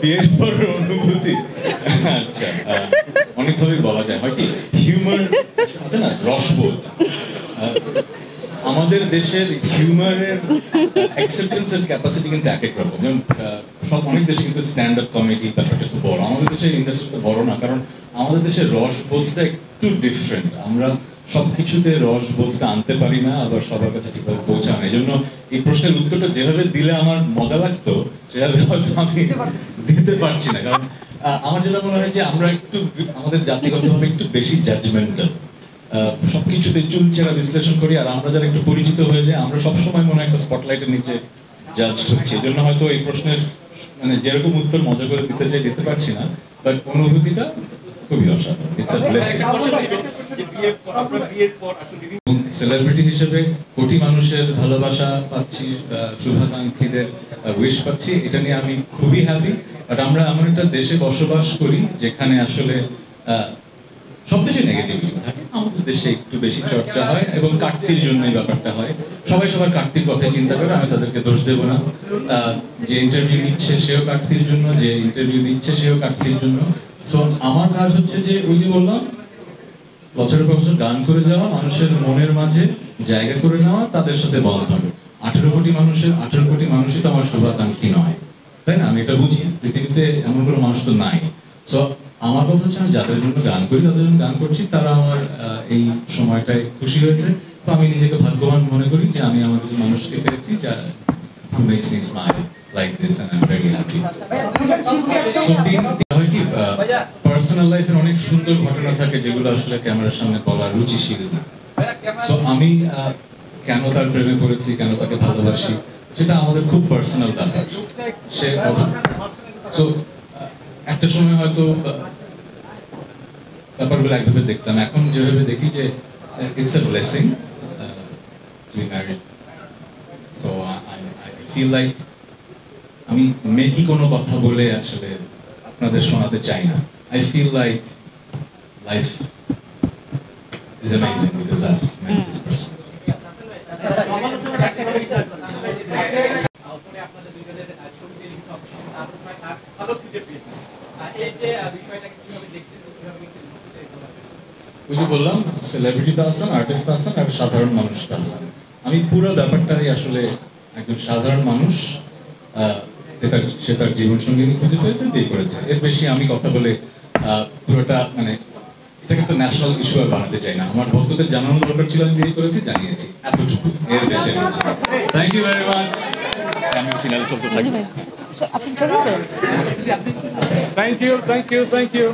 বিয়ের পর অনুভূতি, আচ্ছা, অনেকভাবে বলা যায়। হয় কি হিউমার আছে না, রসবোধ। আমাদের দেশের হিউমারের অ্যাকসেপ্টেন্সের ক্যাপাসিটি কিন্তু এক এক রকম। যেমন সব অনেক দেশে কিন্তু স্ট্যান্ড আপ কমেডি ব্যাপারটা খুব বড়, আমাদের দেশের ইন্ডাস্ট্রিটা বড় না, কারণ আমাদের দেশের রসবোধটা একটু ডিফারেন্ট। আমরা সবকিছুতে রসবোধটা আনতে পারি না, আবার সবার কাছে ঠিকভাবে পৌঁছানো। এই জন্য এই প্রশ্নের উত্তরটা যেভাবে দিলে আমার মজা লাগতো সেভাবে হয়তো আমি দিতে পারছি না, কারণ আমার যেটা মনে হয় যে আমরা একটু আমাদের জাতিগতভাবে একটু বেশি জাজমেন্টাল, সবকিছুতে চুলচেরা বিশ্লেষণ করি। আর আমরা যারা একটু পরিচিত হয়ে যায়, আমরা সবসময় মনে হয় একটা স্পটলাইটের নিচে জাজ হচ্ছে। এই জন্য হয়তো এই প্রশ্নের মানে যেরকম উত্তর মজা করে দিতে চাই দিতে পারছি না, বাট অনুভূতিটা খুবই অসাধারণ। It's a blessing. সেলিব্রিটি হিসেবে কোটি মানুষের ভালোবাসা পাচ্ছি, শুভাকাঙ্ক্ষীদের উইশ পাচ্ছি, এটা নিয়ে আমি খুবই হ্যাপি। বাট আমরা এমন একটা দেশে বসবাস করি যেখানে আসলে সব দেশে নেগেটিভিটি থাকে, আমাদের দেশে একটু বেশি চর্চা হয় এবং কাটতির জন্য এই ব্যাপারটা হয়। সবাই সবার কাটতির কথা চিন্তা করে, আমি তাদেরকে দোষ দেবো না। যে ইন্টারভিউ নিচ্ছে সেও কাটতির জন্য, যে ইন্টারভিউ দিচ্ছে সেও কাটতির জন্য। সো আমার কাজ হচ্ছে যে ওই যে বললাম, বছরের পর বছর গান করে যাওয়া, মানুষের মনের মাঝে জায়গা করে নেওয়া, তাদের সাথে বন্ধ হবে। 18 কোটি মানুষের 18 কোটি মানুষই তো আমার শুভাকাঙ্ক্ষী নয়, তাই না? আমি এটা বুঝি, পৃথিবীতে এমন কোনো মানুষ তো নাই। সো আমার কথা হচ্ছে আমি যাদের জন্য গান করি, তাদের জন্য গান করছি, তারা আমার এই সময়টায় খুশি হয়েছে। তো আমি নিজেকে ভাগ্যবান মনে করি যে আমি আমার মানুষকে পেয়েছি যা makes me smile like this and I'm very happy. So হয় কি পার্সোনাল লাইফের অনেক সুন্দর ঘটনা থাকে যেগুলো আসলে ক্যামেরার সামনে বলার রুচিশীল না। সো আমি কেন তার প্রেমে পড়েছি, কেন তাকে ভালোবাসি, সেটা আমাদের খুব পার্সোনাল ব্যাপার। সে সো একটা সময় হয়তো ব্যাপারগুলো একভাবে দেখতাম, এখন যেভাবে দেখি যে it's a blessing to be married. So I feel like আমি মেকি কোনো কথা বলে আসলে আপনাদের শোনাতে চাই না। I feel like life is amazing because I met this person. ওই যে বললাম, সেলিব্রিটি তো আছেন, আর্টিস্ট আছেন, আর সাধারণ মানুষ আছেন। আমি পুরো ব্যাপারটাই আসলে একজন সাধারণ মানুষ, সে তার জীবন সঙ্গী খুঁজে পেয়েছে, বিয়ে করেছে। এর বেশি আমি কথা বলে পুরোটা মানে এটাকে একটা ন্যাশনাল ইস্যু আর বানাতে চাই না। আমার ভক্তদের জানানোর দরকার ছিল, আমি বিয়ে করেছি, জানিয়েছি, এতটুকু, এর বেশি। Thank you very much. আমি ফিনালে চলতে থাকি। Thank you, thank you, thank you.